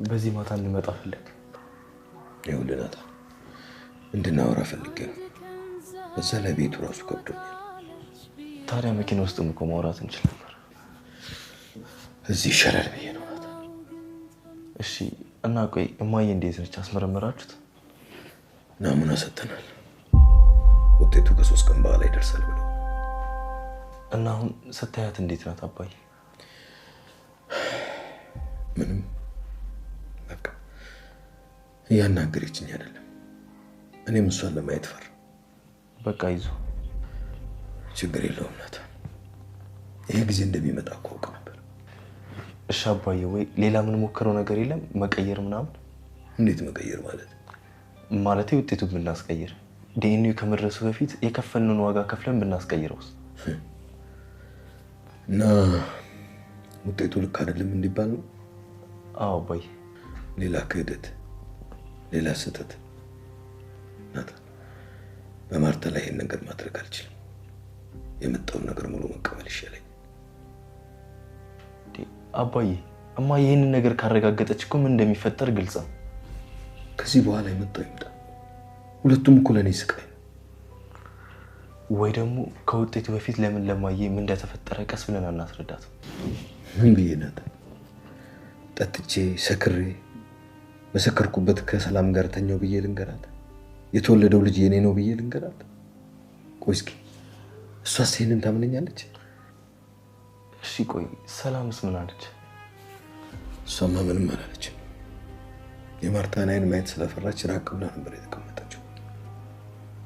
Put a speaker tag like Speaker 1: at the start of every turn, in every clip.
Speaker 1: በዚህ ማታ እንመጣ ፈለግ
Speaker 2: ይውልናታ እንድናወራ ፈልጌ ነው። በዛ ላይ ቤቱ ራሱ ከብዶኛል።
Speaker 1: ታዲያ መኪና ውስጥም እኮ ማውራት እንችል ነበር።
Speaker 2: እዚህ ይሻላል ብዬ ነው።
Speaker 1: እሺ እና ቆይ እማዬ እንዴት ነች? አስመረመራችሁት?
Speaker 2: ናሙና ሰጥተናል። ውጤቱ ከ3 ቀን በኋላ ይደርሳል ብለው
Speaker 1: እና አሁን ስታያት እንዴት ናት አባዬ?
Speaker 2: ምንም በቃ እያናገረችኝ አይደለም። እኔም እሷን ለማየት ፈር።
Speaker 1: በቃ ይዞ
Speaker 2: ችግር የለውም ናታ። ይሄ ጊዜ እንደሚመጣ እኮ አውቅ ነበር።
Speaker 1: እሺ አባዬ ወይ ሌላ ምን ሞከረው ነገር የለም? መቀየር ምናምን?
Speaker 2: እንዴት መቀየር ማለት?
Speaker 1: ማለቴ ውጤቱን ብናስቀይር ዲኤንኤው ከመድረሱ በፊት የከፈልነውን ዋጋ ከፍለን ብናስቀይረውስ?
Speaker 2: እና ውጤቱ ልክ አይደለም እንዲባል ነው?
Speaker 1: አዎ አባዬ።
Speaker 2: ሌላ ክህደት፣ ሌላ ስህተት ናታ። በማርታ ላይ ይሄን ነገር ማድረግ አልችልም። የመጣውን ነገር ሙሉ መቀበል ይሻለኝ።
Speaker 1: አባዬ እማ ይሄንን ነገር ካረጋገጠች እኮ ምን እንደሚፈጠር ግልጽ ነው።
Speaker 2: ከዚህ በኋላ የመጣው ይምጣ። ሁለቱም እኮ ለኔ ስቃይ ነው።
Speaker 1: ወይ ደግሞ ከውጤቱ በፊት ለምን ለማዬ ምን እንደተፈጠረ ቀስ ብለን አናስረዳት?
Speaker 2: ምን ብዬ ናታ? ጠጥቼ ሰክሬ በሰከርኩበት ከሰላም ጋር ተኛው ብዬ ልንገራት? የተወለደው ልጅ የኔ ነው ብዬ ልንገራት? ቆይ እስኪ እሷስ ይሄንን ታምነኛለች?
Speaker 1: እሺ ቆይ ሰላምስ ምን አለች?
Speaker 2: እሷማ ምንም አላለችም። የማርታን አይን ማየት ስለፈራች ራቅ ብላ ነበር የተቀመጠችው።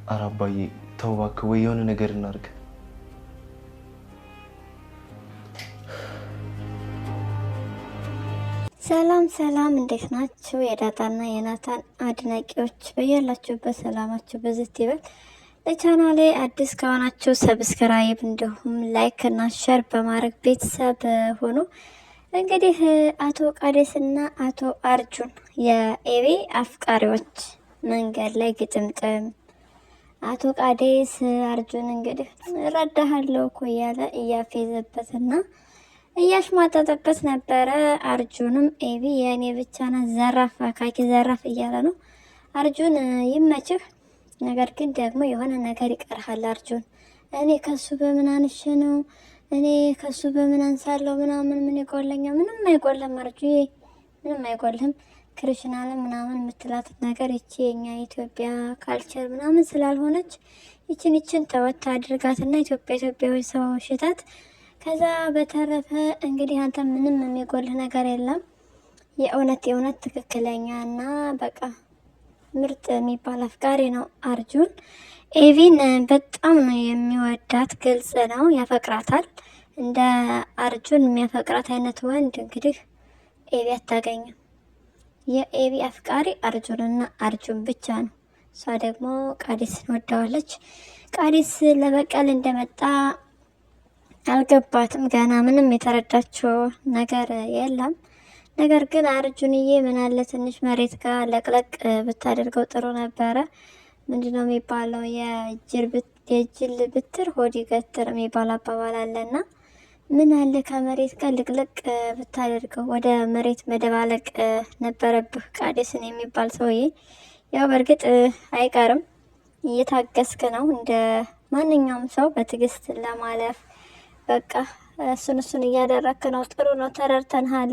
Speaker 1: ኧረ አባዬ ተው እባክህ፣ ወይ የሆነ ነገር እናድርግ።
Speaker 3: ሰላም ሰላም፣ እንዴት ናችሁ? የዳጣና የናታን አድናቂዎች በያላችሁበት ሰላማችሁ በዝት ይበል። ለቻናሌ አዲስ ከሆናችሁ ሰብስክራይብ እንዲሁም ላይክ እና ሼር በማድረግ ቤተሰብ ሆኑ። እንግዲህ አቶ ቃዴስና አቶ አርጁን የኤቢ አፍቃሪዎች መንገድ ላይ ግጥምጥም። አቶ ቃዴስ አርጁን እንግዲህ እረዳሃለሁ እኮ እያለ እያፌዘበትና እያሽማጠጠበት ነበረ። አርጁንም ኤቢ የእኔ ብቻ ናት ዘራፍ አካኪ ዘራፍ እያለ ነው። አርጁን ይመችህ፣ ነገር ግን ደግሞ የሆነ ነገር ይቀርሃል አርጁን። እኔ ከሱ በምን አንሽ ነው? እኔ ከሱ በምን አንሳለሁ? ምናምን ምን ይቆለኛ? ምንም አይቆለም አርጁ፣ ምንም አይቆልም። ክሪሽናል ምናምን የምትላት ነገር እቺ የኛ ኢትዮጵያ ካልቸር ምናምን ስላልሆነች ይችን ተወት አድርጋትና ኢትዮጵያዊ ሰው ሽታት። ከዛ በተረፈ እንግዲህ አንተ ምንም የሚጎልህ ነገር የለም። የእውነት ትክክለኛ እና በቃ ምርጥ የሚባል አፍቃሪ ነው አርጁን። ኤቪን በጣም ነው የሚወዳት፣ ግልጽ ነው፣ ያፈቅራታል። እንደ አርጁን የሚያፈቅራት አይነት ወንድ እንግዲህ ኤቪ አታገኝም። የኤቪ አፍቃሪ አርጁንና አርጁን ብቻ ነው። እሷ ደግሞ ቃዲስን ወዳዋለች። ቃዲስ ለበቀል እንደመጣ አልገባትም። ገና ምንም የተረዳችው ነገር የለም። ነገር ግን አርጁንዬ ምን አለ ትንሽ መሬት ጋር ለቅለቅ ብታደርገው ጥሩ ነበረ። ምንድነው የሚባለው? የጅል ብትር ሆድ ይገትር የሚባል አባባል አለና ምን አለ ከመሬት ጋር ልቅለቅ ብታደርገው። ወደ መሬት መደባለቅ ነበረብህ ቃዴስን የሚባል ሰውዬ። ያው በእርግጥ አይቀርም፣ እየታገስክ ነው እንደ ማንኛውም ሰው በትዕግስት ለማለፍ በቃ እሱን እያደረክ ነው። ጥሩ ነው፣ ተረድተንሃል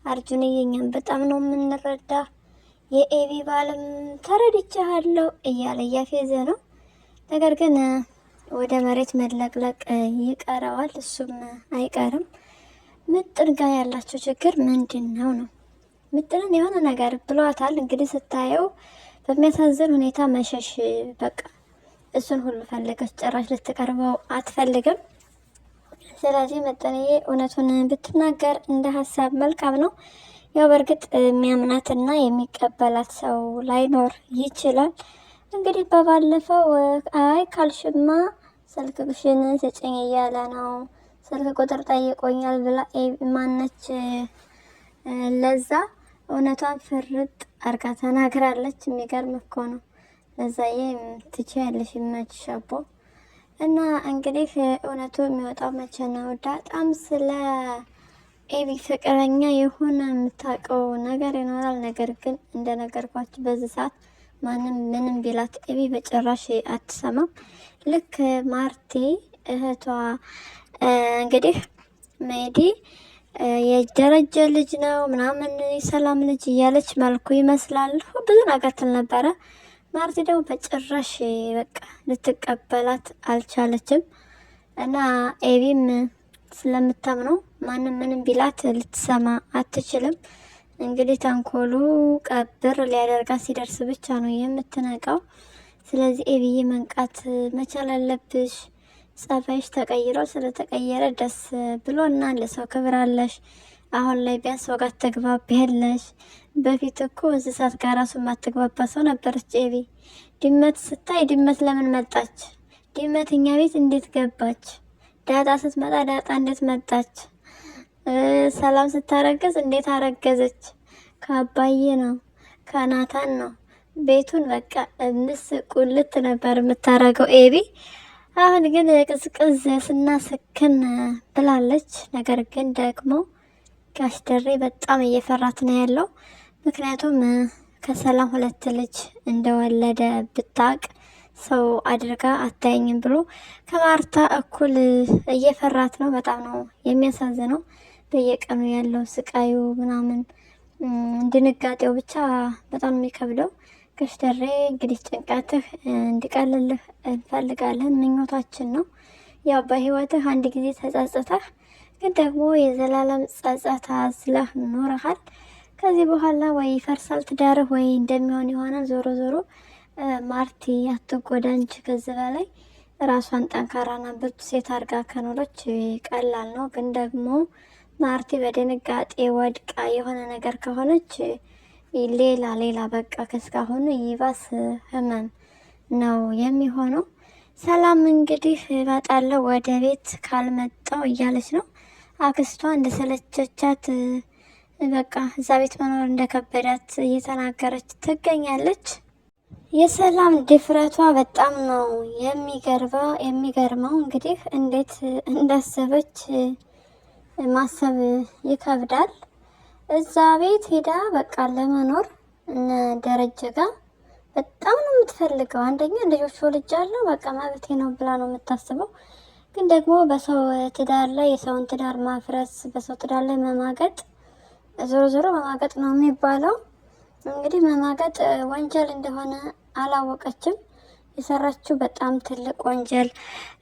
Speaker 3: አርጁንዬ፣ እኛም በጣም ነው የምንረዳ። የኤቢ ባልም ተረድቻለሁ እያለ እያፌዘ ነው። ነገር ግን ወደ መሬት መለቅለቅ ይቀረዋል፣ እሱም አይቀርም። ምጥን ጋር ያላቸው ችግር ምንድን ነው? ምጥንን የሆነ ነገር ብሏታል። እንግዲህ ስታየው በሚያሳዝን ሁኔታ መሸሽ፣ በቃ እሱን ሁሉ ፈልገች፣ ጭራሽ ልትቀርበው አትፈልግም። ስለዚህ መጠንዬ እውነቱን ብትናገር እንደ ሀሳብ መልካም ነው። ያው በእርግጥ የሚያምናትና የሚቀበላት ሰው ላይኖር ይችላል። እንግዲህ በባለፈው አይ ካልሽማ ስልክሽን ስጭኝ እያለ ነው፣ ስልክ ቁጥር ጠይቆኛል ብላ ማነች ለዛ እውነቷን ፍርጥ አርጋ ተናግራለች። የሚገርም እኮ ነው። ለዛዬ ትችያለሽ፣ ይመችሽ አቦ። እና እንግዲህ እውነቱ የሚወጣው መቼ ነው? ዳጣም ስለ ኤቢ ፍቅረኛ የሆነ የምታውቀው ነገር ይኖራል። ነገር ግን እንደነገርኳችሁ በዚህ ሰዓት ማንም ምንም ቢላት ኤቢ በጭራሽ አትሰማም። ልክ ማርቲ እህቷ እንግዲህ ሜዲ የደረጀ ልጅ ነው ምናምን የሰላም ልጅ እያለች መልኩ ይመስላል ብዙ ነገር ትል ነበረ። ማርቲ ደግሞ በጭራሽ በቃ ልትቀበላት አልቻለችም እና ኤቢም ስለምታምነው ማንም ምንም ቢላት ልትሰማ አትችልም። እንግዲህ ተንኮሉ ቀብር ሊያደርጋት ሲደርስ ብቻ ነው የምትነቃው። ስለዚህ ኤቢዬ መንቃት መቻል አለብሽ። ጸባይሽ ተቀይሮ ስለተቀየረ ደስ ብሎና ለሰው ክብር አለሽ። አሁን ላይ ቢያንስ ሰው ጋር ትግባቢያለሽ። በፊት እኮ እንስሳት ጋር ራሱ የማትግባባ ሰው ነበረች ኤቢ። ድመት ስታይ ድመት ለምን መጣች? ድመት እኛ ቤት እንዴት ገባች? ዳጣ ስትመጣ ዳጣ እንዴት መጣች? ሰላም ስታረገዝ እንዴት አረገዘች? ከአባዬ ነው ከናታን ነው። ቤቱን በቃ ምስ ቁልት ነበር የምታረገው ኤቢ። አሁን ግን ቅዝቅዝ ስናስክን ብላለች። ነገር ግን ደግሞ ጋሽ ደሬ በጣም እየፈራት ነው ያለው። ምክንያቱም ከሰላም 2 ልጅ እንደወለደ ብታቅ ሰው አድርጋ አታየኝም ብሎ ከማርታ እኩል እየፈራት ነው። በጣም ነው የሚያሳዝነው። በየቀኑ ያለው ስቃዩ ምናምን ድንጋጤው ብቻ በጣም የሚከብደው። ጋሽ ደሬ እንግዲህ ጭንቀትህ እንዲቀልልህ እንፈልጋለን፣ ምኞታችን ነው። ያው በህይወትህ አንድ ጊዜ ተጸጽተህ ግን ደግሞ የዘላለም ጸጸት አዝለህ ኖረሃል። ከዚህ በኋላ ወይ ይፈርሳል ትዳርህ ወይ እንደሚሆን ይሆናል። ዞሮ ዞሮ ማርቲ አትጎዳ እንጂ ከዚህ በላይ ራሷን ጠንካራና ብርቱ ሴት አድርጋ ከኖረች ቀላል ነው። ግን ደግሞ ማርቲ በድንጋጤ ወድቃ የሆነ ነገር ከሆነች ሌላ በቃ ከስካሁኑ ይባስ ህመም ነው የሚሆነው። ሰላም እንግዲህ እመጣለሁ ወደ ቤት ካልመጣው እያለች ነው። አክስቷ እንደሰለቸቻት በቃ እዛ ቤት መኖር እንደከበዳት እየተናገረች ትገኛለች። የሰላም ድፍረቷ በጣም ነው የሚገርመው። እንግዲህ እንዴት እንዳሰበች ማሰብ ይከብዳል። እዛ ቤት ሄዳ በቃ ለመኖር ደረጀ ጋር በጣም ነው የምትፈልገው። አንደኛ ልጆች ወልጃለሁ በቃ መብቴ ነው ብላ ነው የምታስበው። ግን ደግሞ በሰው ትዳር ላይ የሰውን ትዳር ማፍረስ፣ በሰው ትዳር ላይ መማገጥ፣ ዞሮ ዞሮ መማገጥ ነው የሚባለው። እንግዲህ መማገጥ ወንጀል እንደሆነ አላወቀችም። የሰራችው በጣም ትልቅ ወንጀል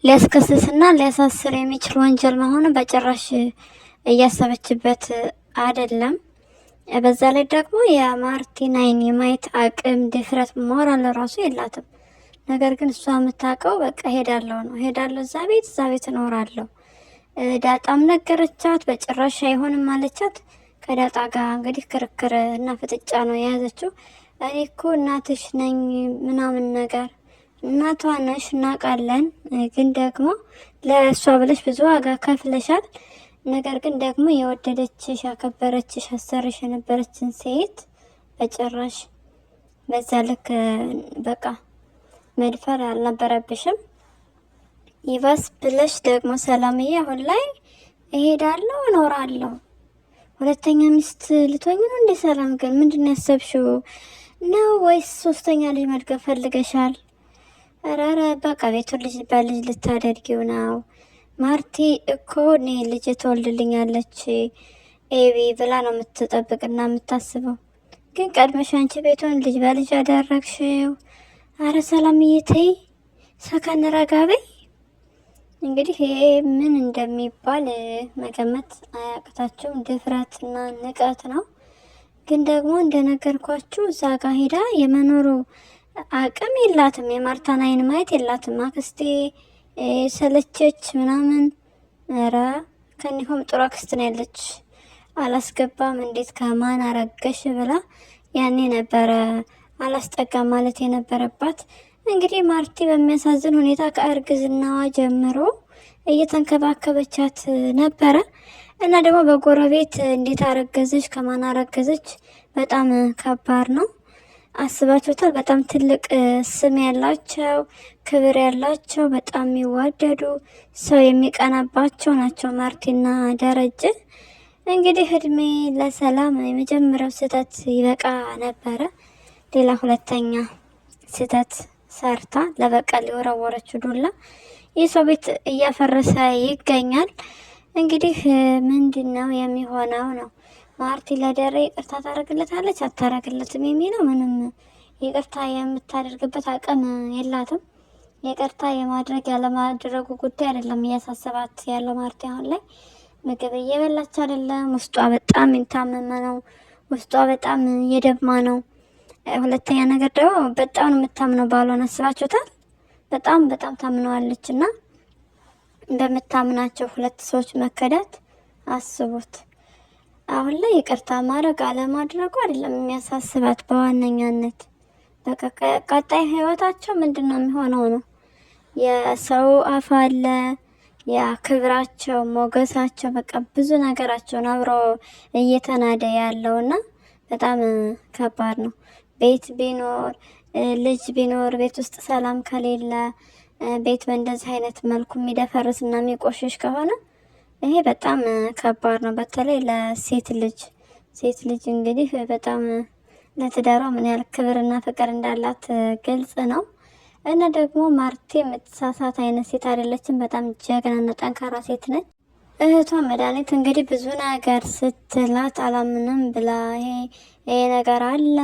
Speaker 3: ሊያስከስስና ሊያሳስር የሚችል ወንጀል መሆኑ በጭራሽ እያሰበችበት አይደለም። በዛ ላይ ደግሞ የማርቲን አይን የማየት አቅም፣ ድፍረት፣ ሞራል ራሱ የላትም። ነገር ግን እሷ የምታውቀው በቃ ሄዳለሁ ነው። ሄዳለሁ እዛ ቤት እኖራለሁ። ዳጣም ነገረቻት። በጭራሽ አይሆንም አለቻት። ከዳጣ ጋር እንግዲህ ክርክር እና ፍጥጫ ነው የያዘችው። እኔ እኮ እናትሽ ነኝ ምናምን ነገር እናቷ ነሽ እናውቃለን። ግን ደግሞ ለእሷ ብለሽ ብዙ ዋጋ ከፍለሻል። ነገር ግን ደግሞ የወደደችሽ ያከበረችሽ አሰርሽ የነበረችን ሴት በጭራሽ በዛ ልክ በቃ መድፈር አልነበረብሽም። ይባስ ብለሽ ደግሞ ሰላምዬ አሁን ላይ እሄዳለሁ እኖራለሁ ሁለተኛ ሚስት ልትሆኝ ነው እንዴ? ሰላም ግን ምንድን ነው ያሰብሽው ነው ወይስ ሶስተኛ ልጅ መድገፍ ፈልገሻል? ኧረ በቃ ቤቱን ልጅ በልጅ ልታደርጊው ነው። ማርቲ እኮ እኔ ልጅ ትወልድልኛለች ኤቢ ብላ ነው የምትጠብቅና የምታስበው። ግን ቀድመሽ አንቺ ቤቱን ልጅ በልጅ ያደረግሽው። አረ ሰላምዬ ተይ ሰከን ረጋ በይ። እንግዲህ ይሄ ምን እንደሚባል መገመት አያቅታችሁም። ድፍረትና ንቀት ነው። ግን ደግሞ እንደነገርኳችሁ እዛ ጋ ሄዳ የመኖሩ አቅም የላትም። የማርታን አይን ማየት የላትም። አክስቴ ሰለቸች ምናምን። ኧረ ከኒሆም ጥሩ አክስት ነው ያለች። አላስገባም እንዴት ከማን አረገሽ ብላ ያኔ ነበረ አላስጠጋም ማለት የነበረባት። እንግዲህ ማርቲ በሚያሳዝን ሁኔታ ከእርግዝናዋ ጀምሮ እየተንከባከበቻት ነበረ እና ደግሞ በጎረቤት እንዴት አረገዘች ከማን አረገዘች በጣም ከባድ ነው። አስባችሁታል? በጣም ትልቅ ስም ያላቸው ክብር ያላቸው በጣም የሚዋደዱ ሰው የሚቀናባቸው ናቸው ማርቲና ደረጀ። እንግዲህ እድሜ ለሰላም የመጀመሪያው ስህተት ይበቃ ነበረ። ሌላ ሁለተኛ ስህተት ሰርታ ለበቀል የወረወረችው ዱላ የሰው ቤት እያፈረሰ ይገኛል። እንግዲህ ምንድን ነው የሚሆነው ነው? ማርቲ ለደሬ ይቅርታ ታደርግለታለች አታደርግለትም የሚለው ምንም ይቅርታ የምታደርግበት አቅም የላትም። ይቅርታ የማድረግ ያለማድረጉ ጉዳይ አይደለም እያሳሰባት ያለው። ማርቲ አሁን ላይ ምግብ እየበላች አይደለም። ውስጧ በጣም የታመመ ነው። ውስጧ በጣም የደማ ነው። ሁለተኛ ነገር ደግሞ በጣም የምታምነው ባሏን አስባችሁታል? በጣም በጣም ታምነዋለች እና በምታምናቸው ሁለት ሰዎች መከዳት አስቡት። አሁን ላይ ይቅርታ ማድረግ አለማድረጉ አይደለም የሚያሳስባት በዋነኛነት በቃ ቀጣይ ህይወታቸው ምንድን ነው የሚሆነው ነው። የሰው አፍ አለ፣ የክብራቸው ሞገሳቸው፣ በቃ ብዙ ነገራቸውን አብሮ እየተናደ ያለውና በጣም ከባድ ነው። ቤት ቢኖር ልጅ ቢኖር ቤት ውስጥ ሰላም ከሌለ ቤት በእንደዚህ አይነት መልኩ የሚደፈርስ እና የሚቆሽሽ ከሆነ ይሄ በጣም ከባድ ነው። በተለይ ለሴት ልጅ እንግዲህ በጣም ለትዳሯ ምን ያህል ክብርና ፍቅር እንዳላት ግልጽ ነው። እና ደግሞ ማርቲ የምትሳሳት አይነት ሴት አይደለችም። በጣም ጀግናና ጠንካራ ሴት ነች። እህቷ መድኃኒት እንግዲህ ብዙ ነገር ስትላት አላምንም ብላ ይሄ ነገር አለ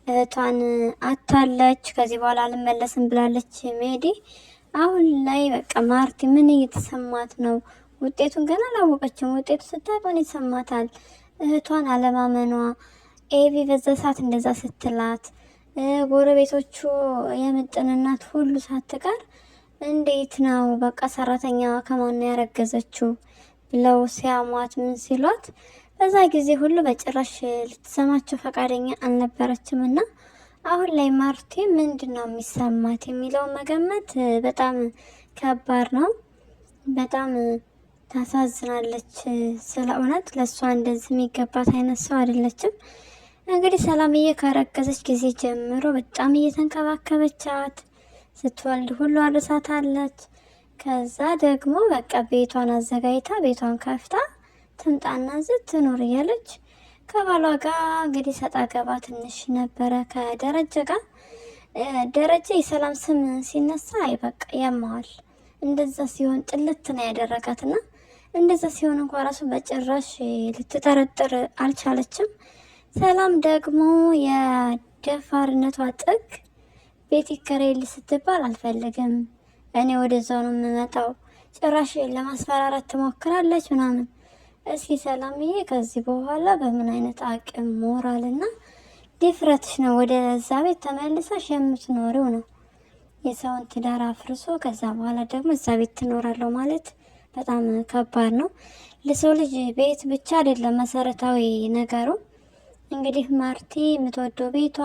Speaker 3: እህቷን አታለች። ከዚህ በኋላ አልመለስም ብላለች ሜዲ። አሁን ላይ በቃ ማርቲ ምን እየተሰማት ነው? ውጤቱን ገና አላወቀችም። ውጤቱ ስታቆን ይሰማታል። እህቷን አለማመኗ ኤቪ በዛ ሰዓት እንደዛ ስትላት ጎረቤቶቹ የምጥንናት ሁሉ ሳትቀር እንዴት ነው በቃ ሰራተኛ ከማን ያረገዘችው ብለው ሲያሟት ምን ሲሏት በዛ ጊዜ ሁሉ በጭራሽ ልትሰማቸው ፈቃደኛ አልነበረችም። እና አሁን ላይ ማርቲ ምንድን ነው የሚሰማት የሚለውን መገመት በጣም ከባድ ነው። በጣም ታሳዝናለች። ስለ እውነት ለእሷ እንደዚህ የሚገባት አይነት ሰው አይደለችም። እንግዲህ ሰላምዬ ካረገዘች ጊዜ ጀምሮ በጣም እየተንከባከበቻት ስትወልድ ሁሉ አርሳታለች። ከዛ ደግሞ በቃ ቤቷን አዘጋጅታ ቤቷን ከፍታ ትምጣና ትኖር እያለች ከባሏ ጋር እንግዲህ ሰጣ ገባ ትንሽ ነበረ ከደረጀ ጋር። ደረጀ የሰላም ስም ሲነሳ አይ በቃ ያማዋል። እንደዛ ሲሆን ጥልት ነው ያደረጋትና እንደዛ ሲሆን እንኳን ራሱ በጭራሽ ልትጠረጥር አልቻለችም። ሰላም ደግሞ የደፋርነቷ ጥግ ቤት ይከራይልኝ ስትባል አልፈልግም እኔ ወደዛው ነው የምመጣው፣ ጭራሽ ለማስፈራራት ትሞክራለች ምናምን። እስኪ ሰላምዬ ከዚህ በኋላ በምን አይነት አቅም ሞራልና ድፍረትሽ ነው ወደዛ ቤት ተመልሰሽ የምትኖሪው ነው? የሰውን ትዳር አፍርሶ ከዛ በኋላ ደግሞ እዛ ቤት ትኖራለሁ ማለት በጣም ከባድ ነው። ለሰው ልጅ ቤት ብቻ አይደለም መሰረታዊ ነገሩ። እንግዲህ ማርቲ የምትወደው ቤቷ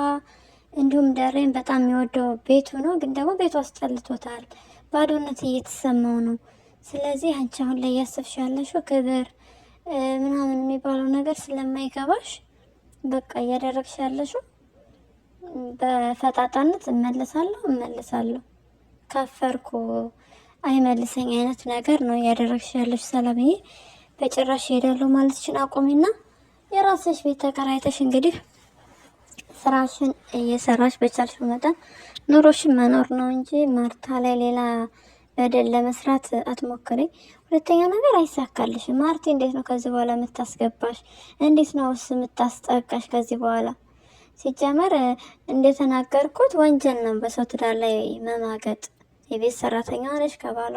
Speaker 3: እንዲሁም ደሬን በጣም የሚወደው ቤቱ ነው። ግን ደግሞ ቤቱ አስጠልቶታል፣ ባዶነት እየተሰማው ነው። ስለዚህ አንቺ አሁን ላይ እያሰብሽ ያለሽው ክብር ምናምን የሚባለው ነገር ስለማይገባሽ በቃ እያደረግሽ ያለሽው በፈጣጣነት እመለሳለሁ ካፈርኩ አይመልሰኝ አይነት ነገር ነው እያደረግሽ ያለሽ ሰላምዬ። በጭራሽ ሄዳለሁ ማለትሽን አቁሚና የራስሽ ቤት ተከራይተሽ እንግዲህ ስራሽን እየሰራሽ በቻልሽ መጠን ኑሮሽን መኖር ነው እንጂ ማርታ ላይ ሌላ በደል ለመስራት አትሞክሪ። ሁለተኛ ነገር አይሳካልሽም። ማርቲ እንዴት ነው ከዚህ በኋላ የምታስገባሽ? እንዴት ነው የምታስጠቃሽ ከዚህ በኋላ? ሲጀመር እንደተናገርኩት ወንጀል ነው በሰው ትዳር ላይ መማገጥ። የቤት ሰራተኛ ነሽ፣ ከባሏ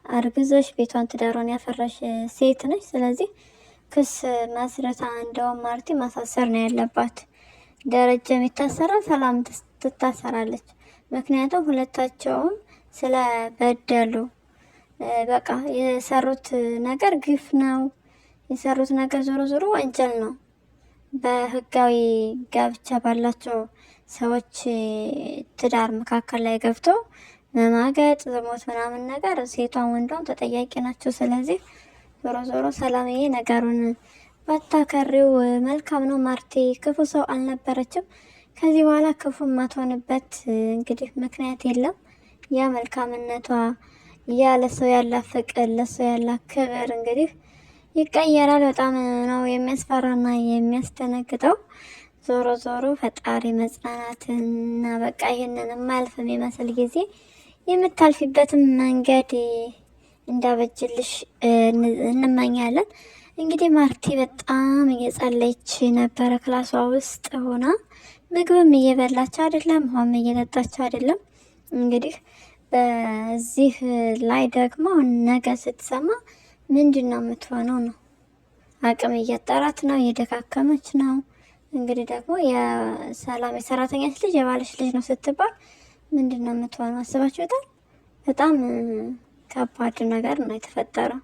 Speaker 3: አርግዘሽ ቤቷን ትዳሯን ያፈራሽ ሴት ነሽ። ስለዚህ ክስ መስረታ እንደውም ማርቲ ማሳሰር ነው ያለባት። ደረጀም ይታሰራል፣ ሰላም ትታሰራለች። ምክንያቱም ሁለታቸውም ስለበደሉ በቃ የሰሩት ነገር ግፍ ነው። የሰሩት ነገር ዞሮ ዞሮ ወንጀል ነው። በህጋዊ ጋብቻ ባላቸው ሰዎች ትዳር መካከል ላይ ገብቶ መማገጥ፣ ዝሙት ምናምን ነገር ሴቷን ወንዷም ተጠያቂ ናቸው። ስለዚህ ዞሮ ዞሮ ሰላምዬ ነገሩን ባታከሪው መልካም ነው። ማርቲ ክፉ ሰው አልነበረችም። ከዚህ በኋላ ክፉ ማትሆንበት እንግዲህ ምክንያት የለም። ያ መልካምነቷ፣ ያ ለሰው ያላት ፍቅር፣ ለሰው ያላት ክብር እንግዲህ ይቀየራል። በጣም ነው የሚያስፈራና የሚያስደነግጠው። ዞሮ ዞሮ ፈጣሪ መጽናናትና በቃ ይህንን የማያልፍ የሚመስል ጊዜ የምታልፊበትን መንገድ እንዳበጅልሽ እንመኛለን። እንግዲህ ማርቲ በጣም እየጸለየች ነበረ ክላሷ ውስጥ ሆና፣ ምግብም እየበላች አይደለም፣ ውሃም እየጠጣች አይደለም። እንግዲህ በዚህ ላይ ደግሞ ነገ ስትሰማ ምንድን ነው የምትሆነው ነው። አቅም እያጠራት ነው፣ እየደካከመች ነው። እንግዲህ ደግሞ የሰላም የሰራተኛች ልጅ የባለሽ ልጅ ነው ስትባል ምንድን ነው የምትሆነው? አስባችሁታል? በጣም ከባድ ነገር ነው የተፈጠረው።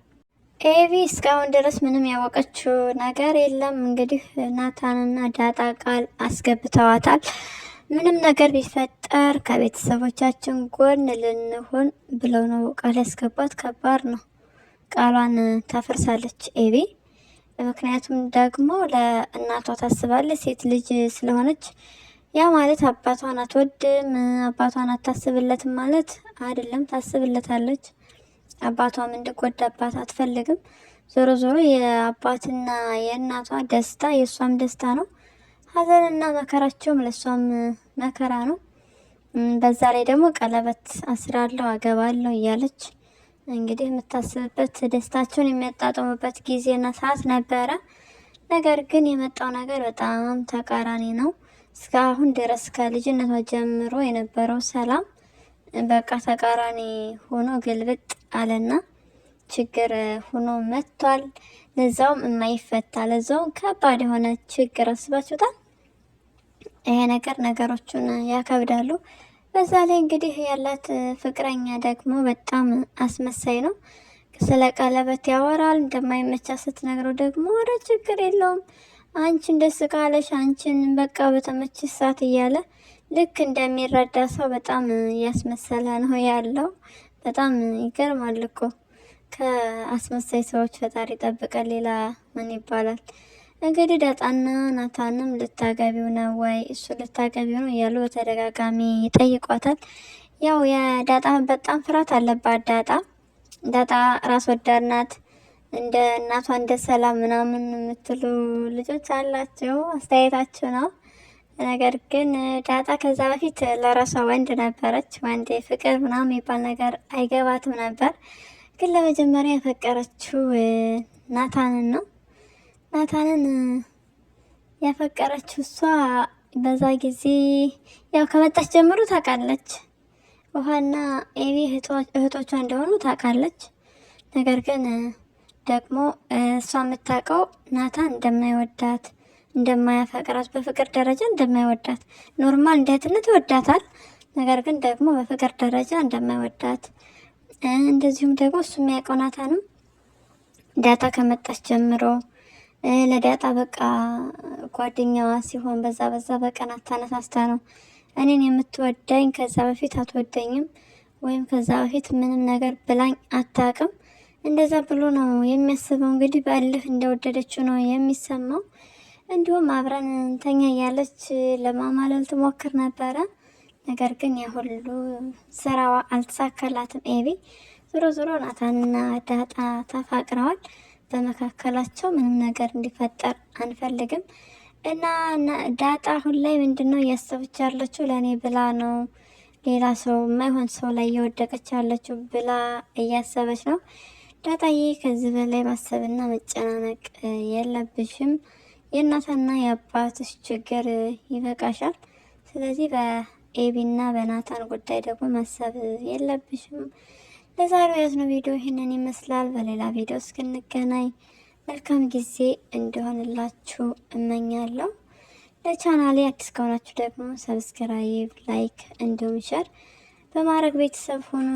Speaker 3: ኤቪ እስካሁን ድረስ ምንም ያወቀችው ነገር የለም። እንግዲህ ናታንና ዳጣ ቃል አስገብተዋታል። ምንም ነገር ቢፈጠር ከቤተሰቦቻችን ጎን ልንሆን ብለው ነው ቃል ያስገባት። ከባድ ነው። ቃሏን ታፈርሳለች ኤቪ። ምክንያቱም ደግሞ ለእናቷ ታስባለች። ሴት ልጅ ስለሆነች ያ ማለት አባቷን አትወድም፣ አባቷን አታስብለትም ማለት አይደለም። ታስብለታለች። አባቷም እንዲጎዳባት አትፈልግም። ዞሮ ዞሮ የአባትና የእናቷ ደስታ የእሷም ደስታ ነው። ሀዘንና መከራቸውም ለእሷም መከራ ነው። በዛ ላይ ደግሞ ቀለበት አስራለሁ አገባለሁ እያለች እንግዲህ የምታስብበት ደስታቸውን የሚያጣጥሙበት ጊዜና ሰዓት ነበረ። ነገር ግን የመጣው ነገር በጣም ተቃራኒ ነው። እስካሁን ድረስ ከልጅነቷ ጀምሮ የነበረው ሰላም በቃ ተቃራኒ ሆኖ ግልብጥ አለና ችግር ሆኖ መጥቷል። ለዛውም የማይፈታ ለዛውም ከባድ የሆነ ችግር አስባችሁታል። ይሄ ነገር ነገሮቹን ያከብዳሉ። በዛ ላይ እንግዲህ ያላት ፍቅረኛ ደግሞ በጣም አስመሳይ ነው። ስለ ቀለበት ያወራል። እንደማይመቻ ስትነግረው ደግሞ ወደ ችግር የለውም አንቺን ደስ ካለሽ አንቺን በቃ በተመች ሰዓት እያለ ልክ እንደሚረዳ ሰው በጣም እያስመሰለ ነው ያለው። በጣም ይገርማል እኮ። ከአስመሳይ ሰዎች ፈጣሪ ጠብቀን። ሌላ ምን ይባላል? እንግዲህ ዳጣና ናታንም ልታገቢው ነው ወይ እሱ ልታገቢው ነው እያሉ በተደጋጋሚ ይጠይቋታል። ያው የዳጣ በጣም ፍርሃት አለባት። ዳጣ ራስ ወዳድ ናት። እንደ እናቷ እንደ ሰላም ምናምን የምትሉ ልጆች አላቸው፣ አስተያየታቸው ነው። ነገር ግን ዳጣ ከዛ በፊት ለራሷ ወንድ ነበረች። ወንድ ፍቅር ምናምን የሚባል ነገር አይገባትም ነበር። ግን ለመጀመሪያ ያፈቀረችው ናታንን ነው። ናታንን ያፈቀረችው እሷ በዛ ጊዜ ያው ከመጣች ጀምሮ ታውቃለች። ውሃና ኤቪ እህቶቿ እንደሆኑ ታውቃለች። ነገር ግን ደግሞ እሷ የምታውቀው ናታን እንደማይወዳት እንደማያፈቅራት፣ በፍቅር ደረጃ እንደማይወዳት፣ ኖርማል እንደ እህትነት ይወዳታል። ነገር ግን ደግሞ በፍቅር ደረጃ እንደማይወዳት፣ እንደዚሁም ደግሞ እሱ የሚያውቀው ናታንም ዳጣ ከመጣች ጀምሮ ለዳጣ በቃ ጓደኛዋ ሲሆን በዛ በቀናት ተነሳስታ ነው እኔን የምትወደኝ፣ ከዛ በፊት አትወደኝም፣ ወይም ከዛ በፊት ምንም ነገር ብላኝ አታውቅም፣ እንደዛ ብሎ ነው የሚያስበው። እንግዲህ በእልህ እንደወደደችው ነው የሚሰማው። እንዲሁም አብረን እንተኛ እያለች ለማማለል ትሞክር ነበረ። ነገር ግን ያሁሉ ስራዋ አልተሳካላትም። ኤቪ ዞሮ ናታንና ዳጣ ተፋቅረዋል። በመካከላቸው ምንም ነገር እንዲፈጠር አንፈልግም እና ዳጣ አሁን ላይ ምንድነው እያሰበች ያለችው? ለእኔ ብላ ነው ሌላ ሰው የማይሆን ሰው ላይ እየወደቀች ያለችው ብላ እያሰበች ነው። ዳጣዬ ከዚህ በላይ ማሰብና መጨናነቅ የለብሽም። የእናትና የአባትሽ ችግር ይበቃሻል። ስለዚህ በኤቢና በናታን ጉዳይ ደግሞ ማሰብ የለብሽም። ለዛሬው ያዝነው ቪዲዮ ይህንን ይመስላል። በሌላ ቪዲዮ እስክንገናኝ መልካም ጊዜ እንዲሆንላችሁ እመኛለሁ። ለቻናሌ አዲስ ከሆናችሁ ደግሞ ሰብስክራይብ፣ ላይክ እንዲሁም ሸር በማድረግ ቤተሰብ ሆኑ።